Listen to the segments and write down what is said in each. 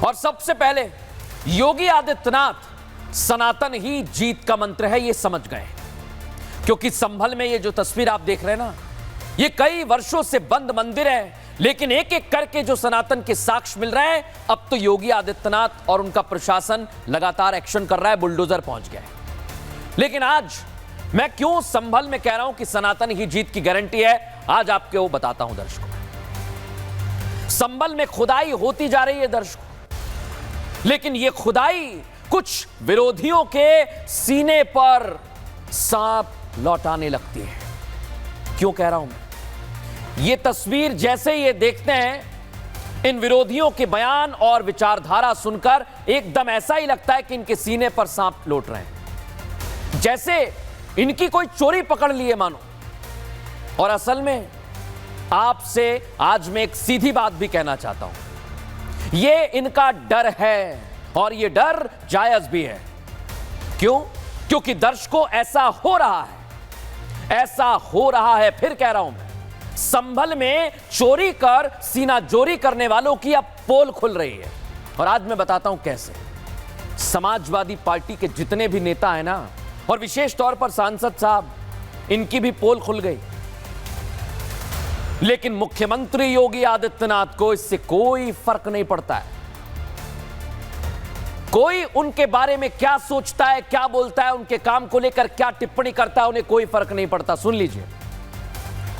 और सबसे पहले योगी आदित्यनाथ सनातन ही जीत का मंत्र है, ये समझ गए। क्योंकि संभल में ये जो तस्वीर आप देख रहे हैं ना, ये कई वर्षों से बंद मंदिर है, लेकिन एक एक करके जो सनातन के साक्ष्य मिल रहे हैं, अब तो योगी आदित्यनाथ और उनका प्रशासन लगातार एक्शन कर रहा है, बुलडोजर पहुंच गया है। लेकिन आज मैं क्यों संभल में कह रहा हूं कि सनातन ही जीत की गारंटी है, आज आपको वो बताता हूं दर्शकों। संभल में खुदाई होती जा रही है दर्शकों, लेकिन ये खुदाई कुछ विरोधियों के सीने पर सांप लौटाने लगती है। क्यों कह रहा हूं मैं? ये तस्वीर जैसे ये देखते हैं, इन विरोधियों के बयान और विचारधारा सुनकर एकदम ऐसा ही लगता है कि इनके सीने पर सांप लौट रहे हैं, जैसे इनकी कोई चोरी पकड़ ली है मानो। और असल में आपसे आज मैं एक सीधी बात भी कहना चाहता हूं, ये इनका डर है और ये डर जायज भी है। क्यों? क्योंकि दर्शकों ऐसा हो रहा है, ऐसा हो रहा है, फिर कह रहा हूं मैं, संभल में चोरी कर सीना जोरी करने वालों की अब पोल खुल रही है। और आज मैं बताता हूं कैसे। समाजवादी पार्टी के जितने भी नेता हैं ना, और विशेष तौर पर सांसद साहब, इनकी भी पोल खुल गई। लेकिन मुख्यमंत्री योगी आदित्यनाथ को इससे कोई फर्क नहीं पड़ता है। कोई उनके बारे में क्या सोचता है, क्या बोलता है, उनके काम को लेकर क्या टिप्पणी करता है, उन्हें कोई फर्क नहीं पड़ता। सुन लीजिए,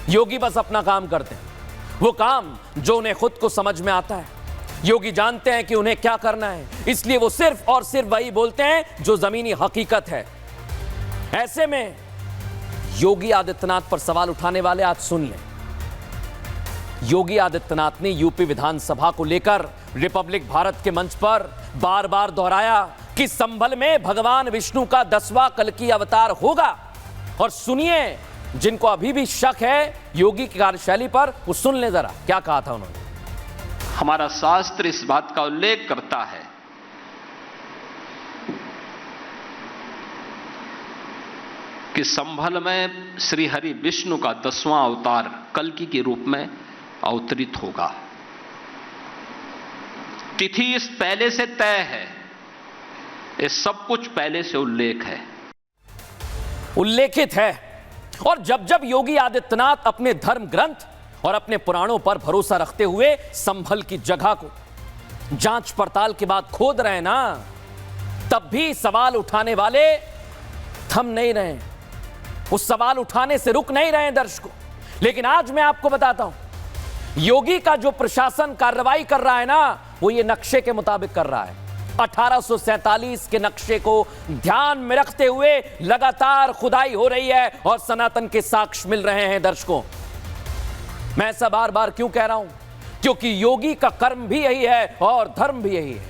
योगी बस अपना काम करते हैं, वो काम जो उन्हें खुद को समझ में आता है। योगी जानते हैं कि उन्हें क्या करना है, इसलिए वो सिर्फ और सिर्फ वही बोलते हैं जो जमीनी हकीकत है। ऐसे में योगी आदित्यनाथ पर सवाल उठाने वाले आज सुन लें। योगी आदित्यनाथ ने यूपी विधानसभा को लेकर रिपब्लिक भारत के मंच पर बार बार दोहराया कि संभल में भगवान विष्णु का 10वां कल्कि अवतार होगा। और सुनिए, जिनको अभी भी शक है योगी की कार्यशैली पर, वो सुन ले जरा क्या कहा था उन्होंने। हमारा शास्त्र इस बात का उल्लेख करता है कि संभल में श्री हरि विष्णु का 10वां अवतार कल्कि के रूप में अवतरित होगा। तिथि इस पहले से तय है, ये सब कुछ पहले से उल्लेखित है। और जब जब योगी आदित्यनाथ अपने धर्म ग्रंथ और अपने पुराणों पर भरोसा रखते हुए संभल की जगह को जांच पड़ताल के बाद खोद रहे हैं ना, तब भी सवाल उठाने वाले थम नहीं रहे, उस सवाल उठाने से रुक नहीं रहे दर्शकों। लेकिन आज मैं आपको बताता हूं, योगी का जो प्रशासन कार्रवाई कर रहा है ना, वो ये नक्शे के मुताबिक कर रहा है। 1847 के नक्शे को ध्यान में रखते हुए लगातार खुदाई हो रही है और सनातन के साक्ष्य मिल रहे हैं दर्शकों। मैं ऐसा बार बार क्यों कह रहा हूं? क्योंकि योगी का कर्म भी यही है और धर्म भी यही है।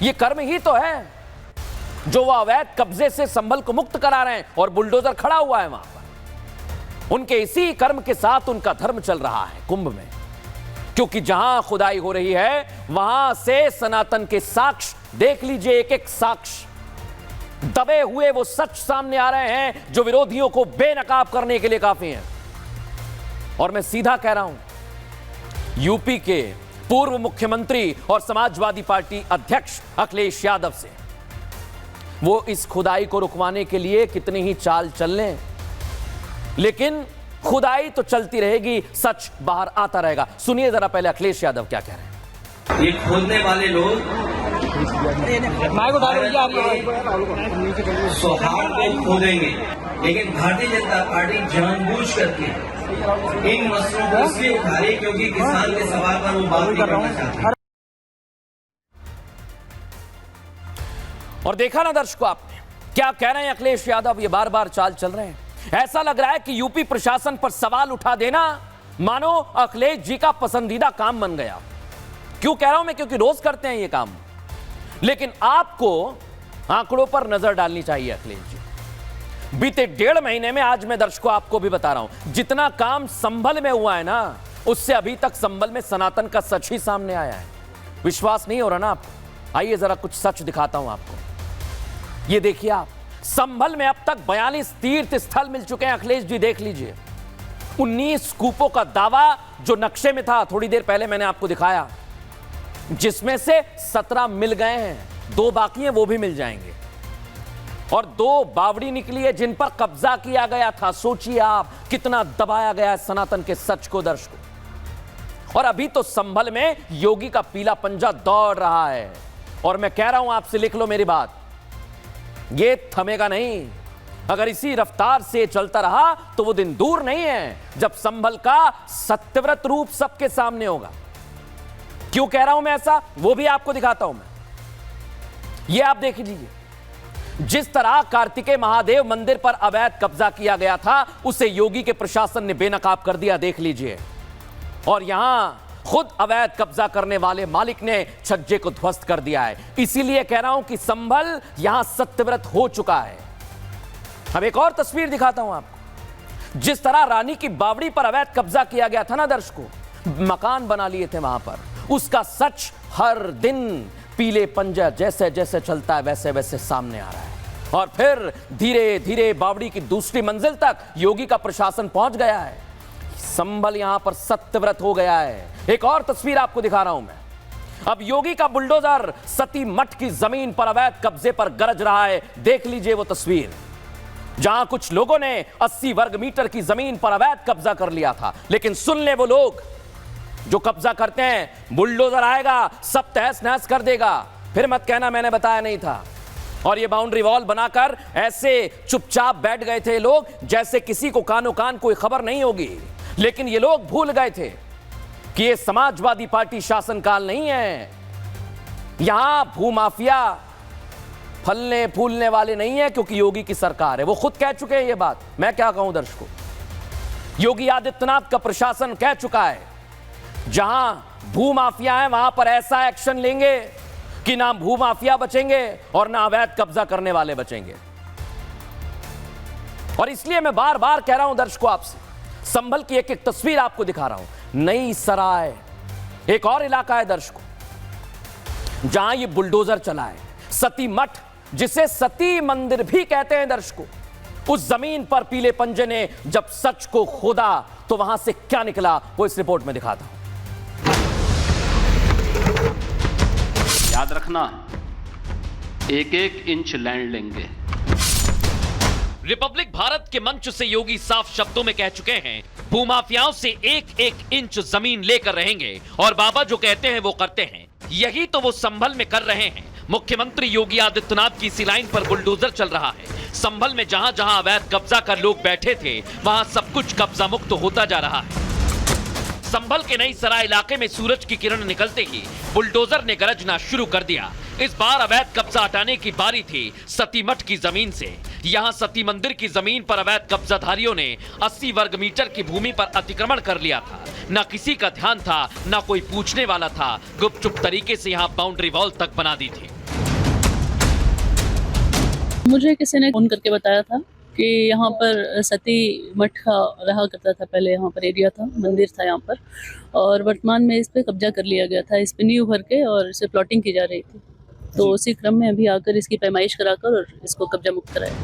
ये कर्म ही तो है जो वह अवैध कब्जे से संभल को मुक्त करा रहे हैं और बुलडोजर खड़ा हुआ है वहां पर। उनके इसी कर्म के साथ उनका धर्म चल रहा है कुंभ में। क्योंकि जहां खुदाई हो रही है वहां से सनातन के साक्ष्य देख लीजिए, एक एक साक्ष्य दबे हुए वो सच सामने आ रहे हैं जो विरोधियों को बेनकाब करने के लिए काफी हैं। और मैं सीधा कह रहा हूं, यूपी के पूर्व मुख्यमंत्री और समाजवादी पार्टी अध्यक्ष अखिलेश यादव से वो इस खुदाई को रुकवाने के लिए कितनी ही चाल चल लें, लेकिन खुदाई तो चलती रहेगी, सच बाहर आता रहेगा। सुनिए जरा पहले अखिलेश यादव क्या कह रहे हैं। ये खोदने वाले लोग सौहार्द को खोदेंगे, लेकिन भारतीय जनता पार्टी जानबूझ करके इन मसलों को इसलिए उठा रही क्योंकि किसान के सवाल पर वो बात नहीं करना चाहते। और देखा ना दर्शकों आपने क्या कह रहे हैं अखिलेश यादव, ये बार बार चाल चल रहे हैं। ऐसा लग रहा है कि यूपी प्रशासन पर सवाल उठा देना मानो अखिलेश जी का पसंदीदा काम बन गया। क्यों कह रहा हूं मैं? क्योंकि रोज करते हैं ये काम। लेकिन आपको आंकड़ों पर नजर डालनी चाहिए अखिलेश जी। बीते 1.5 महीने में, आज मैं दर्शकों आपको भी बता रहा हूं, जितना काम संभल में हुआ है ना, उससे अभी तक संभल में सनातन का सच ही सामने आया है। विश्वास नहीं हो रहा ना आपको? आइए जरा कुछ सच दिखाता हूं आपको। ये देखिए आप, संभल में अब तक 42 तीर्थ स्थल मिल चुके हैं अखिलेश जी, देख लीजिए। 19 कूपों का दावा जो नक्शे में था, थोड़ी देर पहले मैंने आपको दिखाया, जिसमें से 17 मिल गए हैं, 2 बाकी हैं, वो भी मिल जाएंगे। और 2 बावड़ी निकली है जिन पर कब्जा किया गया था। सोचिए आप कितना दबाया गया है सनातन के सच को, दर्शकों। और अभी तो संभल में योगी का पीला पंजा दौड़ रहा है। और मैं कह रहा हूं आपसे, लिख लो मेरी बात, ये थमेगा नहीं। अगर इसी रफ्तार से चलता रहा तो वो दिन दूर नहीं है जब संभल का सत्यव्रत रूप सबके सामने होगा। क्यों कह रहा हूं मैं ऐसा, वो भी आपको दिखाता हूं मैं। ये आप देख लीजिए, जिस तरह कार्तिकेय महादेव मंदिर पर अवैध कब्जा किया गया था, उसे योगी के प्रशासन ने बेनकाब कर दिया, देख लीजिए। और यहां खुद अवैध कब्जा करने वाले मालिक ने छज्जे को ध्वस्त कर दिया है। इसीलिए कह रहा हूं कि संभल यहां सत्यव्रत हो चुका है। अब एक और तस्वीर दिखाता हूं आपको। जिस तरह रानी की बावड़ी पर अवैध कब्जा किया गया था ना दर्शकों, मकान बना लिए थे वहां पर, उसका सच हर दिन पीले पंजा जैसे जैसे चलता है वैसे वैसे सामने आ रहा है। और फिर धीरे धीरे बावड़ी की दूसरी मंजिल तक योगी का प्रशासन पहुंच गया है। संभल यहां पर सत्यव्रत हो गया है। एक और तस्वीर आपको दिखा रहा हूं मैं। अब योगी का बुलडोजर सती मठ की जमीन पर अवैध कब्जे पर गरज रहा है। देख लीजिए वो तस्वीर, जहां कुछ लोगों ने 80 वर्ग मीटर की जमीन पर अवैध कब्जा कर लिया था। लेकिन सुन ले वो लोग जो कब्जा करते हैं, बुलडोजर आएगा, सब तहस नहस कर देगा, फिर मत कहना मैंने बताया नहीं था। और ये बाउंड्री वॉल बनाकर ऐसे चुपचाप बैठ गए थे लोग जैसे किसी को कानो कान कोई खबर नहीं होगी। लेकिन ये लोग भूल गए थे कि ये समाजवादी पार्टी शासनकाल नहीं है। यहां भूमाफिया फलने फूलने वाले नहीं है, क्योंकि योगी की सरकार है। वो खुद कह चुके हैं ये बात, मैं क्या कहूं दर्शकों। योगी आदित्यनाथ का प्रशासन कह चुका है, जहां भूमाफिया है वहां पर ऐसा एक्शन लेंगे कि ना भूमाफिया बचेंगे और ना अवैध कब्जा करने वाले बचेंगे। और इसलिए मैं बार बार कह रहा हूं दर्शकों आपसे, संभल की एक एक तस्वीर आपको दिखा रहा हूं। नई सराय एक और इलाका है दर्शकों, जहां ये बुलडोजर चला है। सती मठ, जिसे सती मंदिर भी कहते हैं दर्शकों, उस जमीन पर पीले पंजे ने जब सच को खोदा तो वहां से क्या निकला वो इस रिपोर्ट में दिखाता हूं। याद रखना, एक एक इंच लैंड लेंगे। रिपब्लिक भारत के मंच से योगी साफ शब्दों में कह चुके हैं, भूमाफियाओं से एक एक इंच जमीन लेकर रहेंगे और बाबा जो कहते हैं वो करते हैं। यही तो वो संभल में कर रहे हैं। मुख्यमंत्री योगी आदित्यनाथ की इसी लाइन पर बुलडोजर चल रहा है। संभल में जहां जहां अवैध कब्जा कर लोग बैठे थे, वहां सब कुछ कब्जा मुक्त होता जा रहा है। संभल के नई सराय इलाके में सूरज की किरण निकलते ही बुलडोजर ने गरजना शुरू कर दिया। इस बार अवैध कब्जा हटाने की बारी थी सती मठ की जमीन से। यहां सती मंदिर की जमीन पर अवैध कब्जाधारियों ने 80 वर्ग मीटर की भूमि पर अतिक्रमण कर लिया था। न किसी का ध्यान था, न कोई पूछने वाला था। गुपचुप तरीके से यहां बाउंड्री वॉल तक बना दी थी। मुझे किसी ने फोन करके बताया था कि यहाँ पर सती मठ का रहा करता था, पहले यहाँ पर एरिया था, मंदिर था यहाँ पर, और वर्तमान में इस पे कब्जा कर लिया गया था। इस पे नींव भर के और इसे प्लॉटिंग की जा रही थी। तो उसी क्रम में अभी आकर इसकी पैमाइश कराकर और इसको कब्जा मुक्त कराया।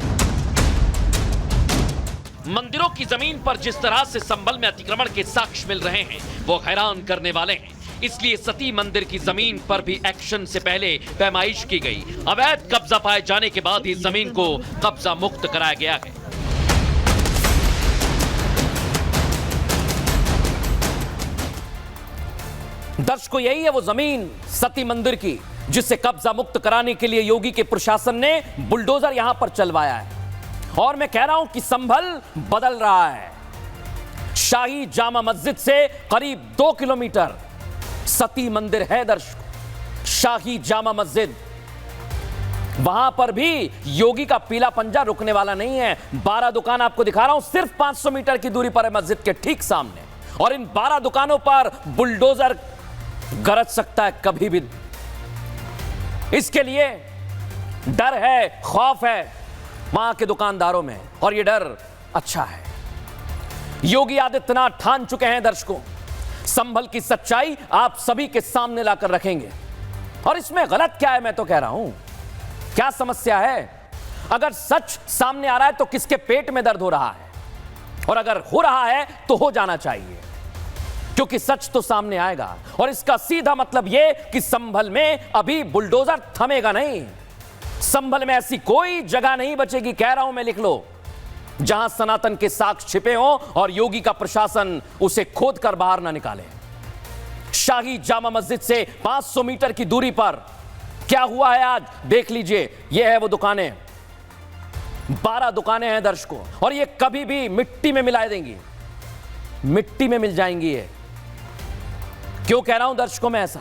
मंदिरों की जमीन पर जिस तरह से संभल में अतिक्रमण के साक्ष्य मिल रहे हैं वो हैरान करने वाले हैं। इसलिए सती मंदिर की जमीन पर भी एक्शन से पहले पैमाइश की गई। अवैध कब्जा पाए जाने के बाद ही जमीन को कब्जा मुक्त कराया गया है। दर्शकों, यही है वो जमीन सती मंदिर की जिसे कब्जा मुक्त कराने के लिए योगी के प्रशासन ने बुलडोजर यहां पर चलवाया है। और मैं कह रहा हूं कि संभल बदल रहा है। शाही जामा मस्जिद से करीब 2 किलोमीटर सती मंदिर है दर्शकों, शाही जामा मस्जिद। वहां पर भी योगी का पीला पंजा रुकने वाला नहीं है। 12 दुकान आपको दिखा रहा हूं, सिर्फ 500 मीटर की दूरी पर है मस्जिद के ठीक सामने। और इन 12 दुकानों पर बुलडोजर गरज सकता है कभी भी। इसके लिए डर है, खौफ है वहां के दुकानदारों में, और यह डर अच्छा है। योगी आदित्यनाथ ठान चुके हैं दर्शकों, संभल की सच्चाई आप सभी के सामने लाकर रखेंगे। और इसमें गलत क्या है, मैं तो कह रहा हूं, क्या समस्या है? अगर सच सामने आ रहा है तो किसके पेट में दर्द हो रहा है? और अगर हो रहा है तो हो जाना चाहिए। क्योंकि सच तो सामने आएगा और इसका सीधा मतलब यह कि संभल में अभी बुलडोजर थमेगा नहीं। संभल में ऐसी कोई जगह नहीं बचेगी, कह रहा हूं मैं, लिख लो, जहां सनातन के साक्ष्य छिपे हों और योगी का प्रशासन उसे खोद कर बाहर ना निकाले। शाही जामा मस्जिद से 500 मीटर की दूरी पर क्या हुआ है आज देख लीजिए। यह है वो दुकानें, 12 दुकानें हैं दर्शकों, और ये कभी भी मिट्टी में मिला देंगी, मिट्टी में मिल जाएंगी ये। क्यों कह रहा हूं दर्शकों मैं ऐसा?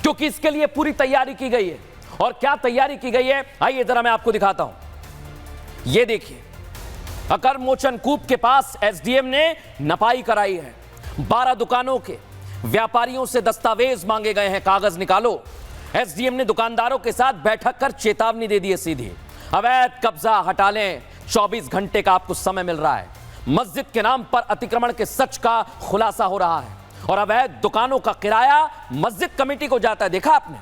क्योंकि इसके लिए पूरी तैयारी की गई है। और क्या तैयारी की गई है, आइए जरा मैं आपको दिखाता हूं। ये देखिए, अकर मोचन कूप के पास एसडीएम ने नपाई कराई है। 12 दुकानों के व्यापारियों से दस्तावेज मांगे गए हैं, कागज निकालो। एसडीएम ने दुकानदारों के साथ बैठक कर चेतावनी दे दी है सीधी, अवैध कब्जा हटा लें, 24 घंटे का आपको समय मिल रहा है। मस्जिद के नाम पर अतिक्रमण के सच का खुलासा हो रहा है और अवैध दुकानों का किराया मस्जिद कमेटी को जाता है। देखा आपने,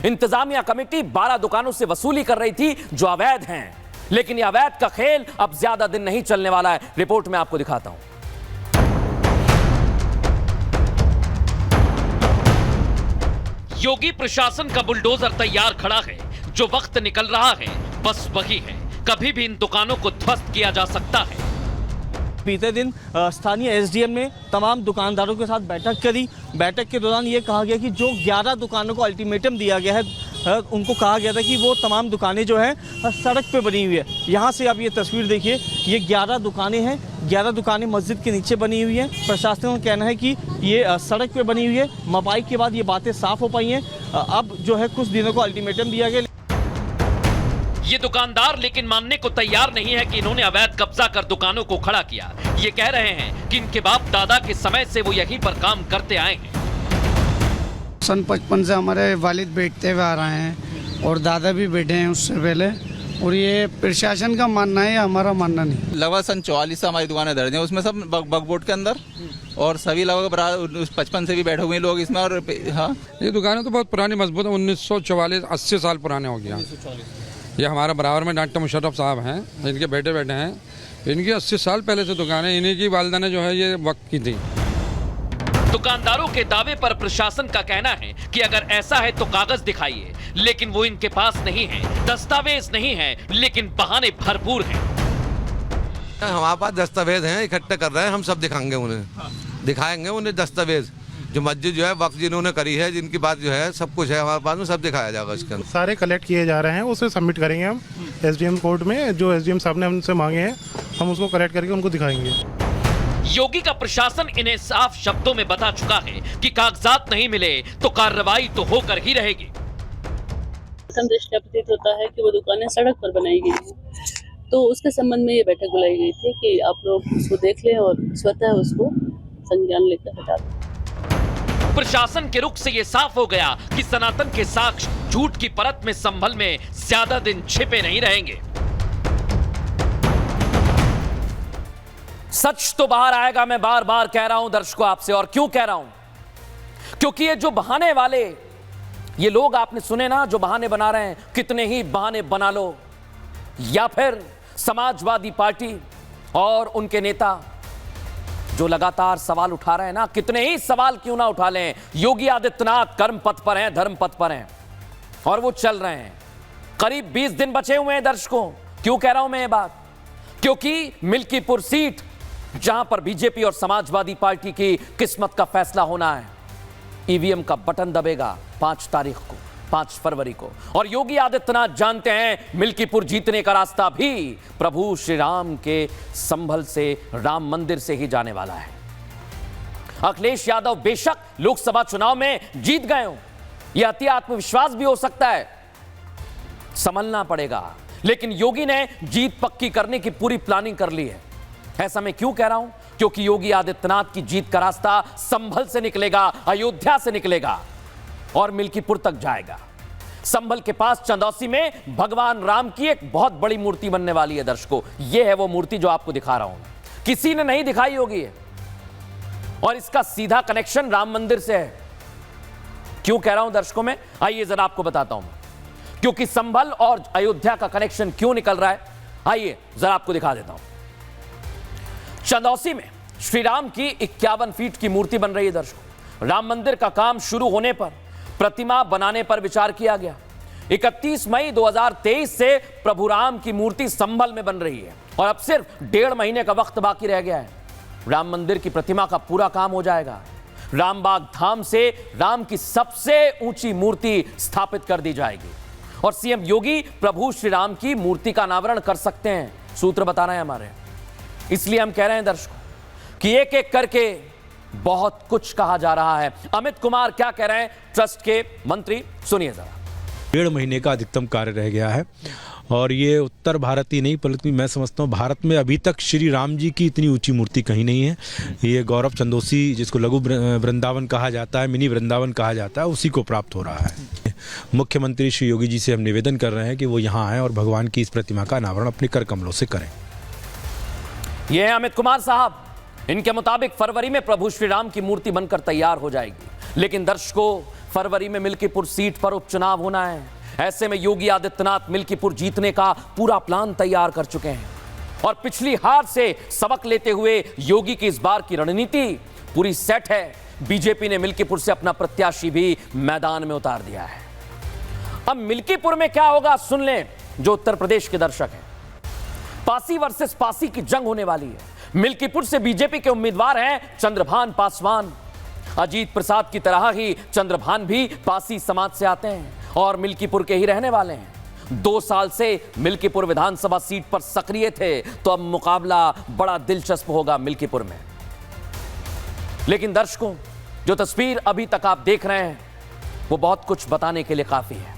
इंतजामिया कमेटी 12 दुकानों से वसूली कर रही थी जो अवैध हैं, लेकिन यह अवैध का खेल अब ज्यादा दिन नहीं चलने वाला है। रिपोर्ट में आपको दिखाता हूं। योगी प्रशासन का बुलडोजर तैयार खड़ा है, जो वक्त निकल रहा है बस वही है, कभी भी इन दुकानों को ध्वस्त किया जा सकता है। बीते दिन स्थानीय एसडीएम ने तमाम दुकानदारों के साथ बैठक करी। बैठक के दौरान ये कहा गया कि जो 11 दुकानों को अल्टीमेटम दिया गया है, उनको कहा गया था कि वो तमाम दुकानें जो हैं सड़क पे बनी हुई है। यहाँ से आप ये तस्वीर देखिए, ये 11 दुकानें हैं, 11 दुकानें मस्जिद के नीचे बनी हुई हैं। प्रशासन का कहना है कि ये सड़क पे बनी हुई है। मपाई के बाद ये बातें साफ हो पाई हैं। अब जो है कुछ दिनों को अल्टीमेटम दिया गया। ये दुकानदार लेकिन मानने को तैयार नहीं है कि इन्होंने अवैध कब्जा कर दुकानों को खड़ा किया। ये कह रहे हैं कि इनके बाप दादा के समय से वो यहीं पर काम करते आए हैं। सन 55 से हमारे वालिद बैठते हुए आ रहे हैं और दादा भी बैठे हैं उससे पहले, और ये प्रशासन का मानना है, हमारा मानना नहीं। लगभग सन 44 से हमारी दुकानें दर्ज हैं, उसमें सब बगबोर्ड के अंदर, और सभी लगभग 55 से भी बैठे हुए लोग इसमें। और हाँ, ये दुकानें तो बहुत पुरानी मजबूत है, 1944 80 साल पुराने हो गया। ये हमारे बराबर में डॉक्टर मुशर्रफ साहब हैं, इनके बेटे बैठे हैं, इनकी 80 साल पहले से दुकानें, इन्हीं की वालिदा ने जो है ये वक्त की थी। दुकानदारों के दावे पर प्रशासन का कहना है कि अगर ऐसा है तो कागज दिखाइए, लेकिन वो इनके पास नहीं है, दस्तावेज नहीं है, लेकिन बहाने भरपूर हैं। हमारे पास दस्तावेज हैं, इकट्ठे कर रहे हैं, हम सब दिखाएंगे उन्हें, दिखाएंगे उन्हें दस्तावेज, जो मस्जिद जो है वक्त जिन्होंने करी है, जिनकी बात जो है सब कुछ है हमारे पास में, सब दिखाया जाएगा। इसके अंदर सारे कलेक्ट किए जा रहे हैं, उसे सबमिट करेंगे हम एसडीएम कोर्ट में। जो एसडीएम साहब ने हमसे मांगे हैं, हम उसको कलेक्ट करके उनको दिखाएंगे। योगी का प्रशासन इन्हें साफ शब्दों में बता चुका है कि कागजात नहीं मिले तो कार्रवाई तो होकर ही रहेगी। दृष्टया प्रतीत होता है कि वो दुकानें सड़क पर बनाई गई हैं, तो उसके संबंध में ये बैठक बुलाई गई थी कि आप लोग उसको देख लें और स्वतः उसको संज्ञान लेकर हटा दें। प्रशासन के रुख से यह साफ हो गया कि सनातन के साक्ष्य झूठ की परत में संभल में ज्यादा दिन छिपे नहीं रहेंगे। सच तो बाहर आएगा, मैं बार बार कह रहा हूं दर्शकों आपसे। और क्यों कह रहा हूं? क्योंकि ये जो बहाने वाले ये लोग आपने सुने ना, जो बहाने बना रहे हैं, कितने ही बहाने बना लो, या फिर समाजवादी पार्टी और उनके नेता जो लगातार सवाल उठा रहे हैं ना, कितने ही सवाल क्यों ना उठा लें, योगी आदित्यनाथ कर्म पथ पर हैं, धर्म पथ पर हैं और वो चल रहे हैं। करीब 20 दिन बचे हुए हैं दर्शकों। क्यों कह रहा हूं मैं ये बात? क्योंकि मिल्कीपुर सीट जहां पर बीजेपी और समाजवादी पार्टी की किस्मत का फैसला होना है, ईवीएम का बटन दबेगा 5 तारीख को, 5 फरवरी को। और योगी आदित्यनाथ जानते हैं मिल्कीपुर जीतने का रास्ता भी प्रभु श्री राम के संभल से, राम मंदिर से ही जाने वाला है। अखिलेश यादव बेशक लोकसभा चुनाव में जीत गए हो, यह अति आत्मविश्वास भी हो सकता है, संभलना पड़ेगा, लेकिन योगी ने जीत पक्की करने की पूरी प्लानिंग कर ली है। ऐसा मैं क्यों कह रहा हूं? क्योंकि योगी आदित्यनाथ की जीत का रास्ता संभल से निकलेगा, अयोध्या से निकलेगा और मिल्कीपुर तक जाएगा। संभल के पास चंदौसी में भगवान राम की एक बहुत बड़ी मूर्ति बनने वाली है दर्शकों। यह है वो मूर्ति जो आपको दिखा रहा हूं, किसी ने नहीं दिखाई होगी है, और इसका सीधा कनेक्शन राम मंदिर से है। क्यों कह रहा हूं दर्शकों में? आइए जरा आपको बताता हूं, क्योंकि संभल और अयोध्या का कनेक्शन क्यों निकल रहा है, आइए जरा आपको दिखा देता हूं। चंदौसी में श्री राम की 51 फीट की मूर्ति बन रही है। दर्शकों, राम मंदिर का काम शुरू होने पर प्रतिमा बनाने पर विचार किया गया। 31 मई 2023 से प्रभु राम की मूर्ति संभल में बन रही है और अब सिर्फ 1.5 महीने का वक्त बाकी रह गया है। राम मंदिर की प्रतिमा का पूरा काम हो जाएगा। रामबाग धाम से राम की सबसे ऊंची मूर्ति स्थापित कर दी जाएगी और सीएम योगी प्रभु श्री राम की मूर्ति का अनावरण कर सकते हैं, सूत्र बता रहे हैं हमारे। इसलिए हम कह रहे हैं दर्शकों कि एक एक करके बहुत कुछ कहा जा रहा है। अमित कुमार क्या कह रहे हैं, ट्रस्ट के मंत्री, सुनिए जरा। 1.5 महीने का अधिकतम कार्य रह गया है और ये उत्तर भारत ही नहीं बल्कि मैं समझता हूँ भारत में अभी तक श्री राम जी की इतनी ऊंची मूर्ति कहीं नहीं है। ये गौरव चंदोसी, जिसको लघु वृंदावन कहा जाता है, मिनी वृंदावन कहा जाता है, उसी को प्राप्त हो रहा है। मुख्यमंत्री श्री योगी जी से हम निवेदन कर रहे हैं कि वो यहाँ आएँ और भगवान की इस प्रतिमा का अनावरण अपने कर कमलों से करें। ये है अमित कुमार साहब। इनके मुताबिक फरवरी में प्रभु श्री राम की मूर्ति बनकर तैयार हो जाएगी। लेकिन दर्शकों, फरवरी में मिल्कीपुर सीट पर उपचुनाव होना है। ऐसे में योगी आदित्यनाथ मिल्कीपुर जीतने का पूरा प्लान तैयार कर चुके हैं और पिछली हार से सबक लेते हुए योगी की इस बार की रणनीति पूरी सेट है। बीजेपी ने मिल्कीपुर से अपना प्रत्याशी भी मैदान में उतार दिया है। अब मिल्कीपुर में क्या होगा सुन लें, जो उत्तर प्रदेश के दर्शक हैं। पासी वर्सेस पासी की जंग होने वाली है। मिल्कीपुर से बीजेपी के उम्मीदवार हैं चंद्रभान पासवान। अजीत प्रसाद की तरह ही चंद्रभान भी पासी समाज से आते हैं और मिल्कीपुर के ही रहने वाले हैं। 2 साल से मिल्कीपुर विधानसभा सीट पर सक्रिय थे, तो अब मुकाबला बड़ा दिलचस्प होगा मिल्कीपुर में। लेकिन दर्शकों, जो तस्वीर अभी तक आप देख रहे हैं वो बहुत कुछ बताने के लिए काफी है।